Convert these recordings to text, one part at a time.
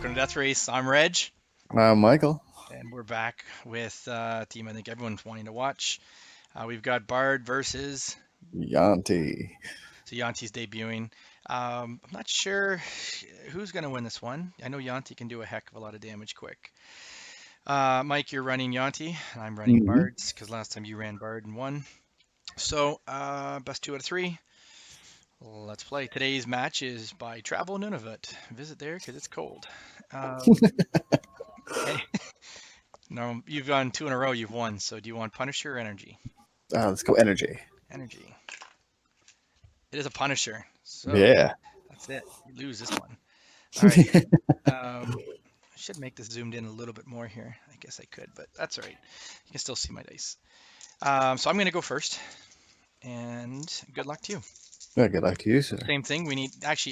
Welcome to Death Race. I'm Reg, Michael. and we're back with a team I think everyone's wanting to watch. We've got Bard versus Yuan-ti. so Yuan-ti's debuting. I'm not sure who's going to win this one. I know Yuan-ti can do a heck of a lot of damage quick. Mike, you're running Yuan-ti, and I'm running hmm Bards because last time you ran Bard and won. So, best 2 out of 3. Let's play. Today's match is by Travel Nunavut. Visit there because it's cold. Um, No, you've gone 2 in a row. You've won. So do you want Punisher or Energy? Let's go energy. Energy. It is a Punisher. So Yeah. that's it. You lose this one. All right. I should make this zoomed in a little bit more here. I guess I could, but that's all right. You can still see my dice. So I'm going to go first. And good luck to you. Yeah, good luck to you, sir. Same thing.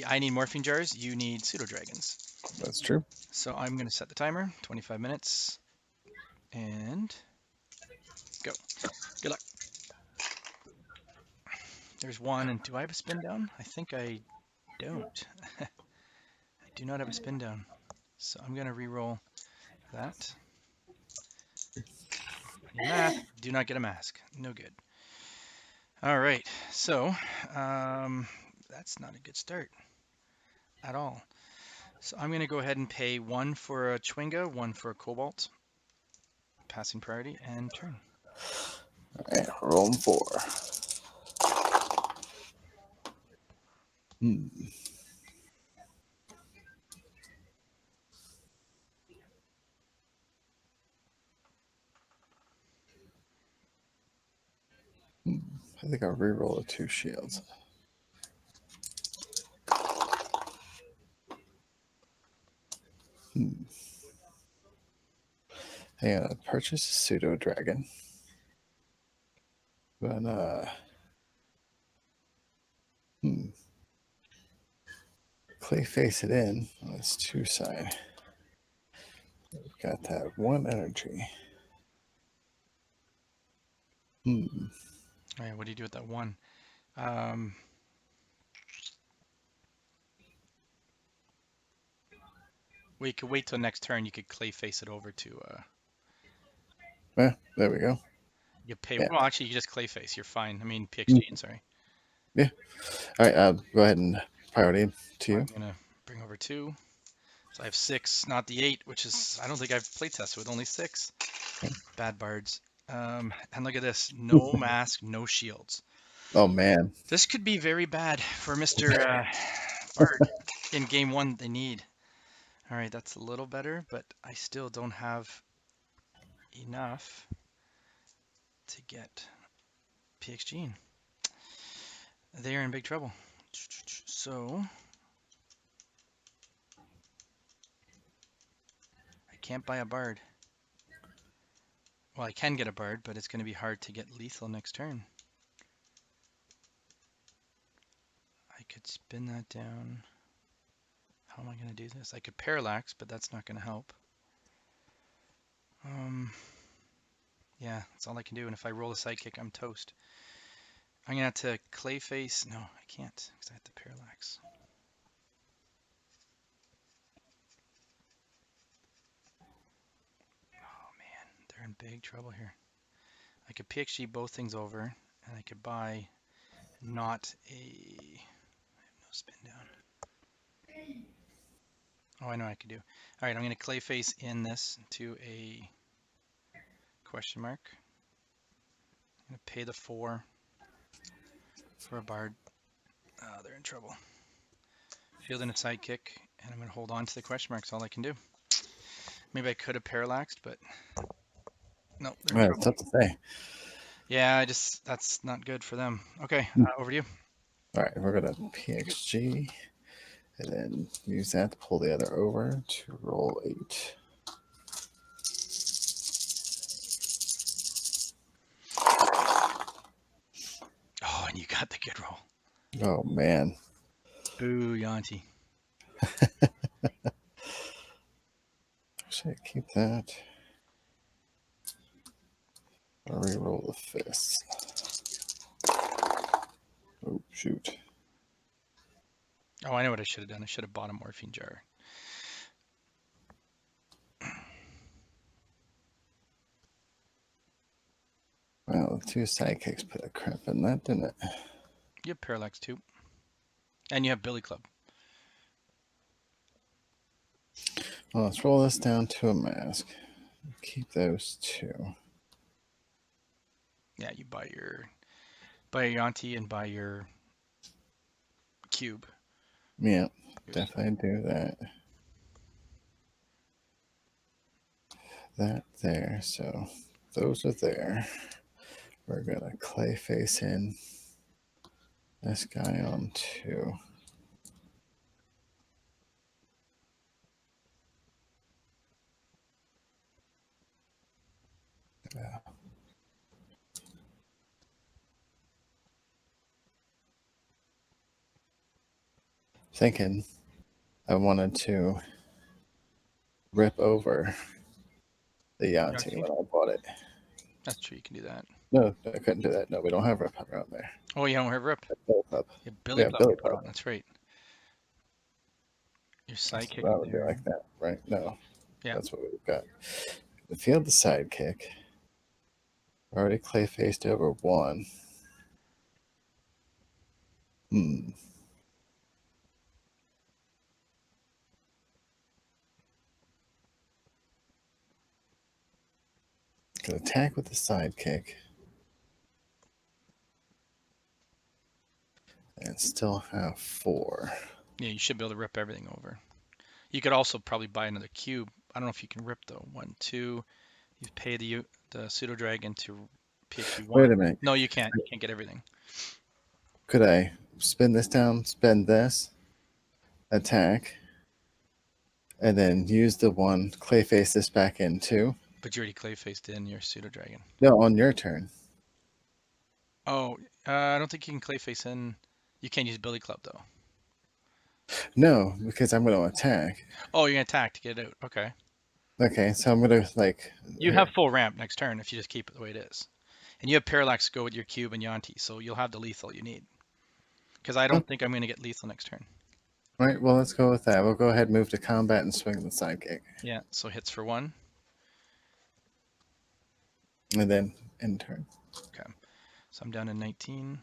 I need morphine jars. You need pseudo dragons. That's true. So I'm going to set the timer, 25 minutes. And go. Good luck. There's one. And do I have a spin down? I think I don't. I do not have a spin down. So I'm going to re-roll that. Mask. Do not get a mask. No good. All right. So that's not a good start at all. So I'm going to go ahead and pay 1 for a Chwinga, 1 for a Cobalt. Passing priority and turn. All right, rolling 4. Hmm. I think I'll re-roll the 2 shields. Hang on, purchase a pseudo dragon. Then clay face it in on this 2 side. We've got that 1 energy. All right, what do you do with that 1? Well, you could wait till next turn. You could clay face it over to. Yeah, there we go. You pay. Yeah. Well, actually, you just clay face. You're fine. I mean, PXG. Sorry. Yeah. All right, go ahead and priority to you. I'm gonna bring over 2. So I have 6, not the 8, which is I don't think I've play tested with only 6. Bad bards. And look at this. No mask, no shields. Oh man. This could be very bad for Mr. Bard in game 1 they need. All right, that's a little better, but I still don't have enough to get PXG. They are in big trouble. So I can't buy a Bard. Well, I can get a Bard, but it's going to be hard to get lethal next turn. I could spin that down. How am I going to do this? I could parallax, but that's not going to help. Yeah, that's all I can do. And if I roll a sidekick, I'm toast. I'm going to have to clay face. No, I can't because I have to parallax. Oh man, they're in big trouble here. I could PXG both things over, and I could buy not a. I have no spin down. Oh, I know what I could do. All right, I'm going to clay face in this to a question mark. I'm going to pay the 4 for a Bard. They're in trouble. Field in a sidekick, and I'm going to hold on to the question mark. That's all I can do. Maybe I could have parallaxed, but no, they're in trouble. Tough to say. Yeah, that's not good for them. Okay, over to you. All right, we're gonna PXG and then use that to pull the other over to roll 8. Oh, and you got the good roll. Oh man. Boo, Yuan-ti. Should I keep that? Or re-roll the fists. Oh shoot. Oh, I know what I should have done. I should have bought a morphine jar. Well, the 2 sidekicks put a crap in that, didn't it? You have parallax too. And you have billy club. Well, let's roll this down to a mask. Keep those 2. Yeah, you buy your Yuan-ti and buy your cube. Yeah, definitely do that. That there. So those are there. We're gonna clay face in this guy on 2. Yeah. Thinking I wanted to rip over the Yuan-ti when I bought it. That's true, you can do that. No, I couldn't do that. No, we don't have rip around there. Oh, you don't have rip? Billy club. You have billy Yeah, club billy you put club. on, that's right. Your So sidekick that would be there. like that, right? No. Yeah. That's what we've got. The field the sidekick. Already clay faced over 1. Can attack with the sidekick. And still have 4. Yeah, you should be able to rip everything over. You could also probably buy another cube. I don't know if you can rip though. 1, 2. You pay the pseudo dragon to PhD 1. Wait a minute. No, you can't. You can't get everything. Could I spin this down, spend this, attack, and then use the 1, clay face this back in too? But you already clay faced in your pseudo dragon. No, on your turn. Oh, I don't think you can clay face in. You can't use billy club though. No, because I'm going to attack. Oh, you're gonna attack to get it out. Okay. Okay, so I'm going to like. You have full ramp next turn if you just keep it the way it is. And you have parallax to go with your cube and Yuan-ti, so you'll have the lethal you need. Because I don't think I'm gonna get lethal next turn. All right, well, let's go with that. We'll go ahead and move to combat and swing the sidekick. Yeah, so hits for 1. And then end turn. Okay. So I'm down to 19.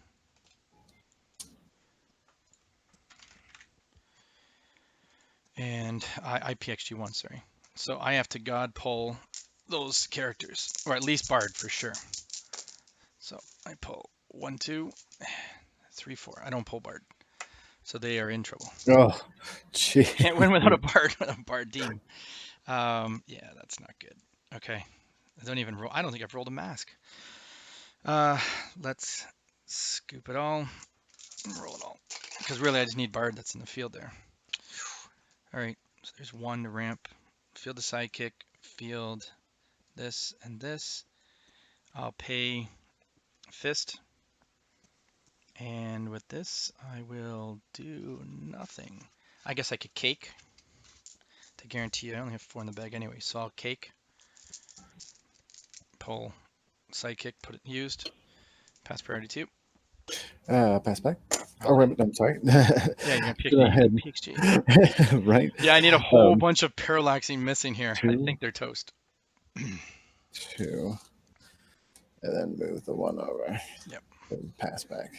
And I PXG 1, sorry. So I have to god pull those characters, or at least Bard for sure. So I pull 1, 2, 3, 4. I don't pull Bard. So they are in trouble. Oh, gee. Can't win without a Bard with a Bard team. Yeah, that's not good. Okay. I don't even roll. I don't think I've rolled a mask. Let's scoop it all and roll it all. Because really I just need Bard that's in the field there. All right, so there's 1 to ramp. Field the sidekick, field this and this. I'll pay fist. And with this, I will do nothing. I guess I could cake to guarantee I only have 4 in the bag anyway. So I'll cake, pull sidekick, put it used, pass priority 2. Pass back. Oh, I'm sorry. Yeah, you're gonna pick PXG. Right. Yeah, I need a whole bunch of parallaxing missing here. 2, I think they're toast. 2. And then move the 1 over. Yep. And pass back.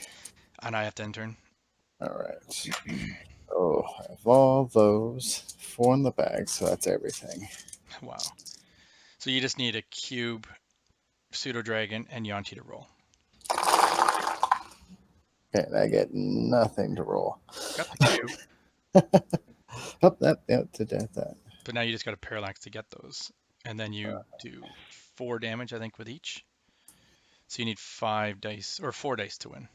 And I have to end turn. All right. Oh, I have all those 4 in the bag, so that's everything. Wow. So you just need a cube, pseudo dragon, and Yuan-ti to roll. Okay, and I get nothing to roll. Got the cube. Oh, that. But now you just got to parallax to get those. And then you do 4 damage, I think, with each. So you need 5 dice, or 4 dice to win.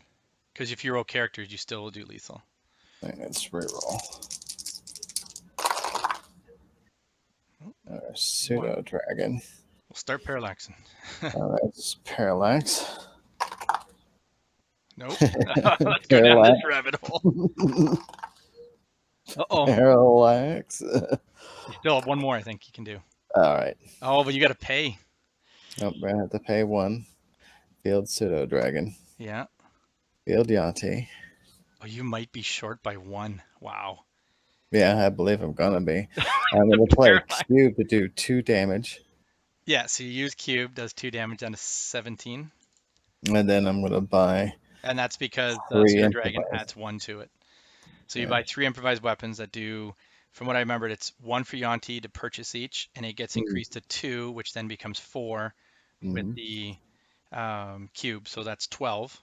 Because if you roll characters, you still will do lethal. Let's reroll. Pseudo dragon. We'll start parallaxing. That's parallax. Nope. Let's go down this rabbit hole. Uh-oh. Parallax. You still have 1 more, I think you can do. All right. Oh, but you got to pay. Nope, I have to pay 1. Field pseudo dragon. Yeah. Field Yuan-ti. Oh, you might be short by 1. Wow. Yeah, I believe I'm gonna be. I'm gonna play cube to do 2 damage. Yeah, so you use cube, does 2 damage down to 17. And then I'm gonna buy And that's because the 3 pseudo dragon improvised. adds 1 to it. So you Yeah. buy 3 improvised weapons that do, from what I remembered, it's 1 for Yuan-ti to purchase each, and it gets increased to 2, which then becomes 4 with Mm-hmm. the cube. So that's 12.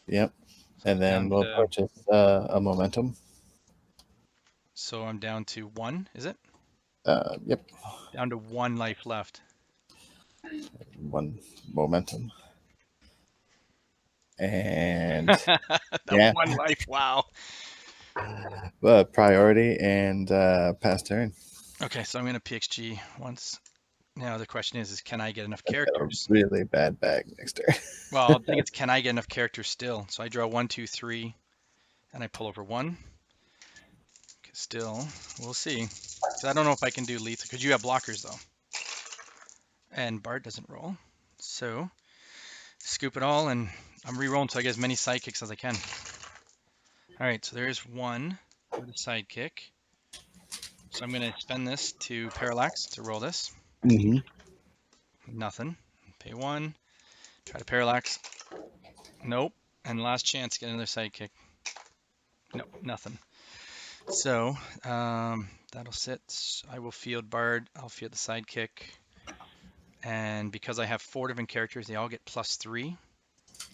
Yep. So And it's then down we'll to, purchase a momentum. so I'm down to 1, is it? Yep. Down to 1 life left. 1 momentum. And That yeah, 1 life, wow. priority and pass turn. Okay, so I'm going to PXG once. Now the question is can I get enough I've got a characters? really bad bag next turn. Well, the thing is, can I get enough characters still? So I draw 1, 2, 3, and I pull over 1. Still, we'll see. So I don't know if I can do lethal because you have blockers though, and Bart doesn't roll. So scoop it all, and I'm re-rolling so I get as many sidekicks as I can. All right, so there is 1 for the sidekick. So I'm going to spend this to parallax to roll this. Mm-hmm. Nothing. Pay 1. Try to parallax. Nope. And last chance, get another sidekick. Nope, nothing. So that'll sit. I will field Bard. I'll field the sidekick. And because I have 4 different characters, they all get +3.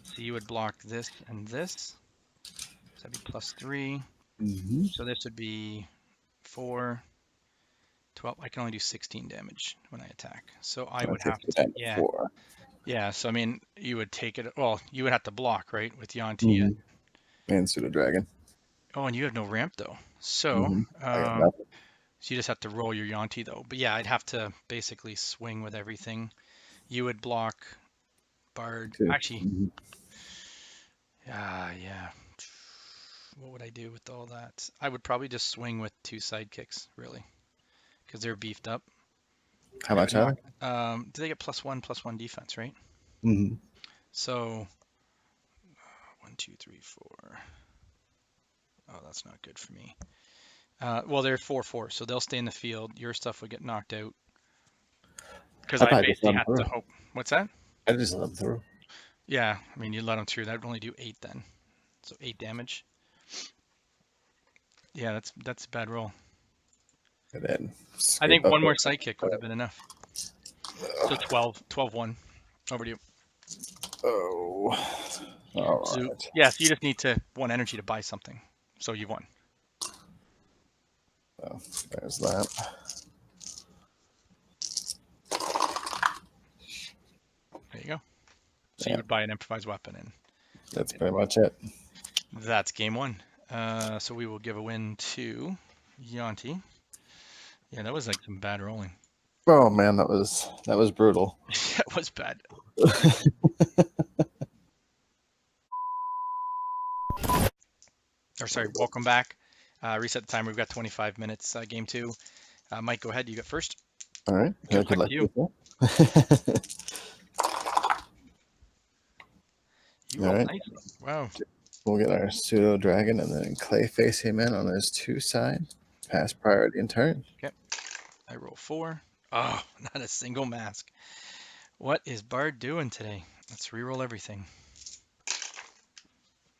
So you would block this and this. So that'd be +3. Mm-hmm. So this would be 4, 12. I can only do 16 damage when I attack. So I would That takes have me to, down to yeah. 4. Yeah, so I mean, you would take it, well, you would have to block, right, with Yuan-ti. Mm-hmm. And pseudo dragon. Oh, and you have no ramp though. So, Mm-hmm. I got nothing. so you just have to roll your Yuan-ti though. But yeah, I'd have to basically swing with everything. You would block Bard. Too. Actually, Mm-hmm. yeah. What would I do with all that? I would probably just swing with 2 sidekicks, really, because they're beefed up. How They would much are knock. they? Do they get +1/+1 defense, right? Mm-hmm. So 1, 2, 3, 4. Oh, that's not good for me. Well, they're 4/4, so they'll stay in the field. Your stuff would get knocked out because I I probably just let basically them had to through. hope. What's that? I just let them through. Yeah, I mean, you let them through. That would only do 8 then. So 8 damage. Yeah, that's a bad roll. And then I scoop think up 1 more sidekick would have been enough. So the. 12/1. Over to you. Oh. All So right. yeah, so you just need to 1 energy to buy something. So you've won. So there's that. There you go. So you Yeah, would buy an improvised weapon, and that's pretty much it. that's game 1. So we will give a win to Yuan-ti. Yeah, that was like some bad rolling. Oh man, that was brutal. That was bad. Or sorry, welcome back. Reset the timer. We've got 25 minutes. Game 2. Mike, go ahead. You get first. All right. Good Good luck luck to you. with that. You All rolled right. nicely. Wow. We'll get our pseudo dragon and then clay face him in on his 2 side. Pass priority and turn. Okay. I roll 4. Oh, not a single mask. What is Bard doing today? Let's reroll everything.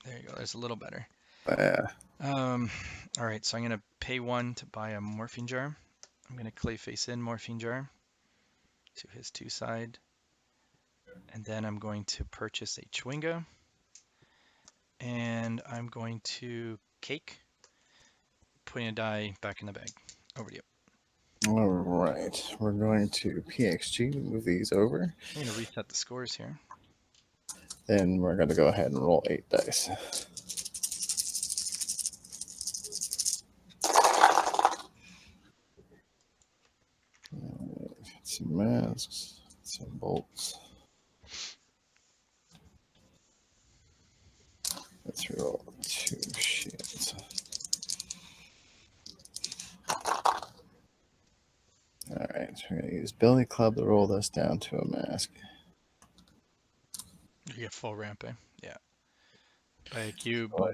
There you go. There's a little better. Yeah. All right. So I'm gonna pay 1 to buy a morphine jar. I'm gonna clay face in morphine jar to his 2 side, and then I'm going to purchase a chewinga, and I'm going to cake, putting a die back in the bag. Over to you. All right. We're going to PXG, move these over. I'm gonna reset the scores here. Then we're going to go ahead and roll 8 dice. Some masks, some bolts. Let's roll 2 shields. All right, so we're going to use Billy Club to roll this down to a mask. You get full ramp, eh? Yeah. By a cube, Oh,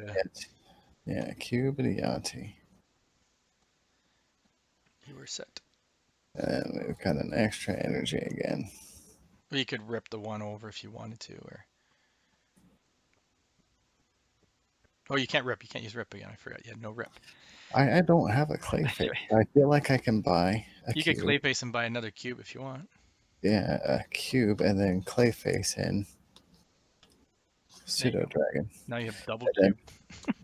yeah, cube and a Yuan-ti. you were set. And we've got an extra energy again. Or you could rip the 1 over if you wanted to, or Oh, you can't rip. You can't use rip again. I forgot. You had no rip. I don't have a clay That's face. right. I feel like I can buy a You could cube. clay face and buy another cube if you want. Yeah, a cube and then clay face in There you pseudo go. dragon. Now you have double And then cube.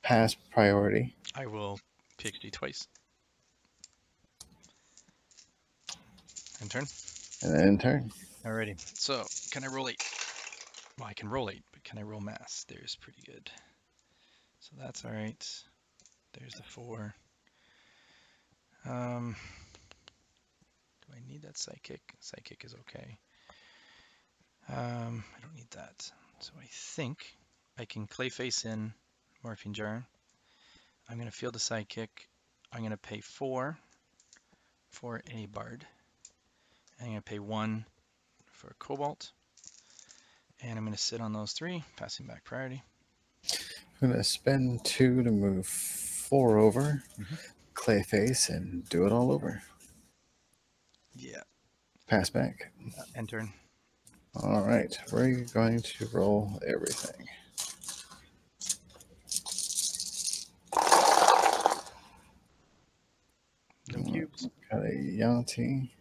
pass priority I will PhD twice. And turn. and then turn. Alrighty. So can I roll 8? Well, I can roll 8, but can I roll mass? There's pretty good. So that's all right. There's the 4. Do I need that psychic? Psychic is okay. I don't need that. So I think I can clay face in morphine jar. I'm going to field a psychic. I'm going to pay 4 for a bard. I'm going to pay 1 for a cobalt. And I'm going to sit on those 3, passing back priority. I'm going to spend 2 to move 4 over, clay face, and do it all over. Yeah. Pass back. End turn. All right, we're going to roll everything. No cubes. Got a Yuan-ti.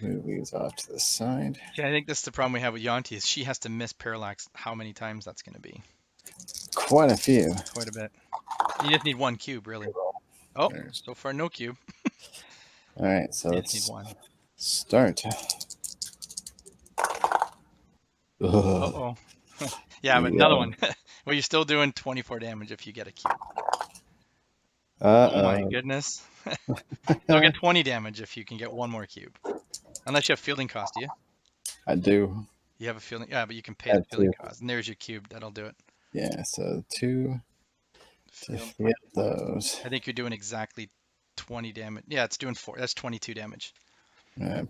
Move these off to the side. Yeah, I think that's the problem we have with Yuan-ti is she has to miss parallax. How many times that's going to be? Quite a few. Quite a bit. You just need 1 cube, really. Oh, There's... so far no cube. All right, so You let's just need 1. start. Ugh. Uh-oh. Yeah, but another one. Well, you're still doing 24 damage if you get a cube. Oh my goodness. You'll get 20 damage if you can get 1 more cube. Unless you have fielding cost, do you? I do. You have a fielding, yeah, but you can pay the fielding cost. And there's your cube. That'll do it. Yeah, so 2 to Field. field those. I think you're doing exactly 20 damage. Yeah, it's doing 4. That's 22 damage.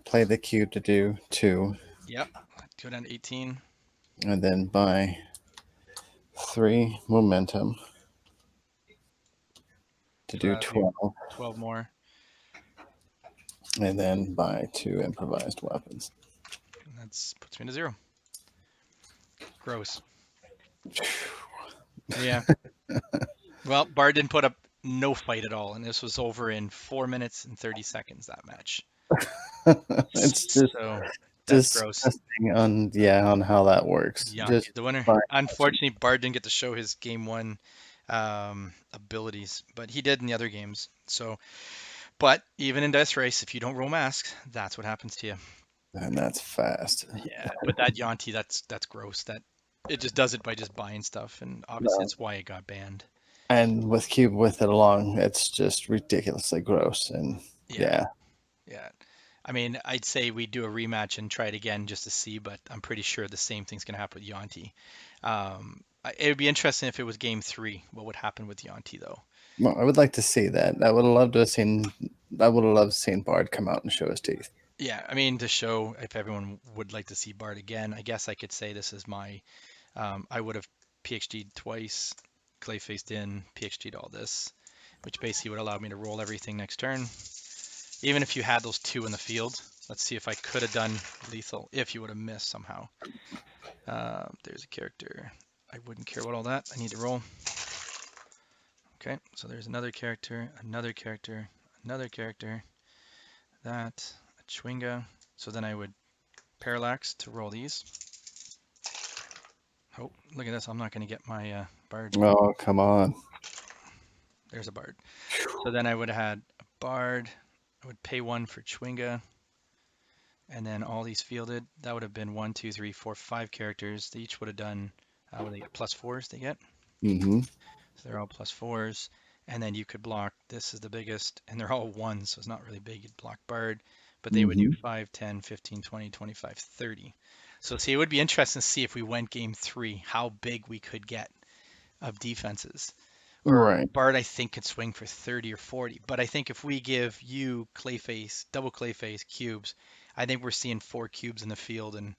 Play the cube to do 2. Yep. Go down to 18. And then buy 3 momentum to do 12. 12 more. And then buy 2 improvised weapons. And that's puts me to 0. Gross. Yeah. Well, Bard didn't put up no fight at all, and this was over in 4 minutes and 30 seconds, that match. It's just so that's gross. On how that works. Yeah, Just he's the winner. Unfortunately, Bard didn't get to show his game 1 abilities, but he did in the other games. So, but even in Dice Race, if you don't roll masks, that's what happens to you. And that's fast. Yeah, but that Yuan-ti, that's gross. That it just does it by just buying stuff, and obviously that's why it got banned. And with cube with it along, it's just ridiculously gross. And yeah. I mean, I'd say we do a rematch and try it again just to see, but I'm pretty sure the same thing's going to happen with Yuan-ti. It would be interesting if it was game 3. What would happen with Yuan-ti though? Well, I would like to see that. I would have loved to have seen. I would have loved to seen Bard come out and show his teeth. Yeah, I mean, to show if everyone would like to see Bard again, I guess I could say this is my. I would have PhD'd twice, clay faced in, PhD'd all this, which basically would allow me to roll everything next turn. Even if you had those 2 in the field, let's see if I could have done lethal if you would have missed somehow. There's a character. I wouldn't care about all that. I need to roll. Okay, so there's another character, another character, another character. That, a Chwinga. So then I would parallax to roll these. Oh, look at this. I'm not going to get my bard. Oh, come on. There's a bard. So then I would have had a bard. I would pay 1 for Chwinga. And then all these fielded. That would have been 1, 2, 3, 4, 5 characters. They each would have done, what do they get? +4s they get. Mm-hmm. So they're all +4s. And then you could block, this is the biggest, and they're all 1s, so it's not really big. You'd block bard, but they would do 5, 10, 15, 20, 25, 30. So see, it would be interesting to see if we went game 3, how big we could get of defenses. Right. Bard, I think, could swing for 30 or 40. But I think if we give you clayface, double clayface cubes, I think we're seeing 4 cubes in the field and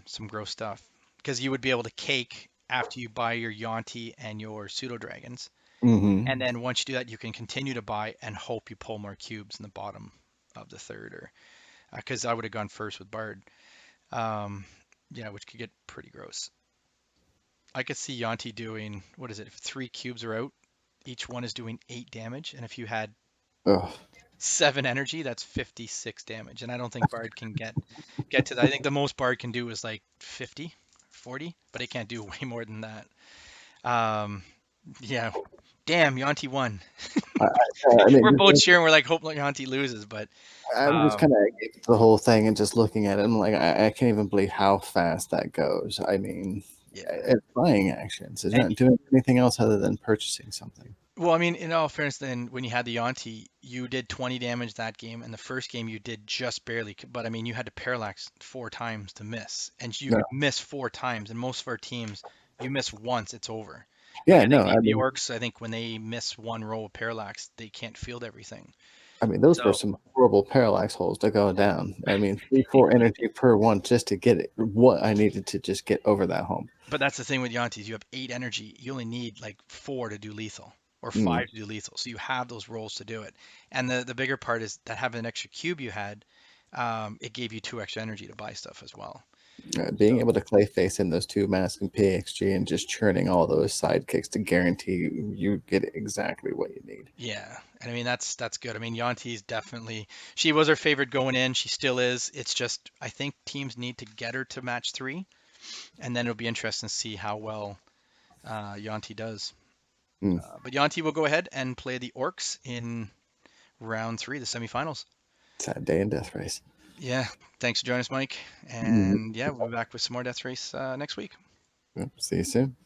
some gross stuff. Because you would be able to cake after you buy your Yuan-ti and your pseudo dragons. Mm-hmm. And then once you do that, you can continue to buy and hope you pull more cubes in the bottom of the third, or because I would have gone first with Bard, which could get pretty gross. I could see Yuan-ti doing, what is it? If 3 cubes are out, each one is doing 8 damage. And if you had Oh, 7 energy, that's 56 damage. And I don't think Bard can get to that. I think the most Bard can do is like 50, 40, but it can't do way more than that. Um, yeah. Damn, Yuan-ti won. I, I We're mean, both cheering. We're like, hope Yuan-ti loses, but I'm just um, kind of the whole thing and just looking at it and like I can't even believe how fast that goes. I mean, yeah. it's buying actions. It's And not doing anything else other than purchasing something. well, I mean, in all fairness, then when you had the Yuan-ti, you did 20 damage that game, and the first game you did just barely. But I mean, you had to parallax 4 times to miss, and you No, could miss 4 times. And most of our teams, you miss once, it's over. Like yeah, I think no. the orcs, I think when they miss one row of parallax, they can't field everything. I mean, those were So, some horrible parallax holes to go down. I mean, 3, 4 energy per one just to get it. What I needed to just get over that hump. but that's the thing with Yuan-tis. You have 8 energy. You only need like 4 to do lethal, or Mm. 5 to do lethal. So you have those rolls to do it. And the bigger part is that having an extra cube you had, it gave you 2 extra energy to buy stuff as well. Being So able to clay face in those two masks and PXG and just churning all those sidekicks to guarantee you get exactly what you need. yeah, and I mean that's good. I mean Yuan-ti's definitely, she was our favorite going in. She still is. It's just I think teams need to get her to match 3, and then it'll be interesting to see how well Yuan-ti does. Mm. But Yuan-ti will go ahead and play the orcs in round 3, the semifinals. Sad day in death race. Yeah, thanks for joining us, Mike. Mm. And yeah, we'll be back with some more Death Race next week. Yep, see you soon.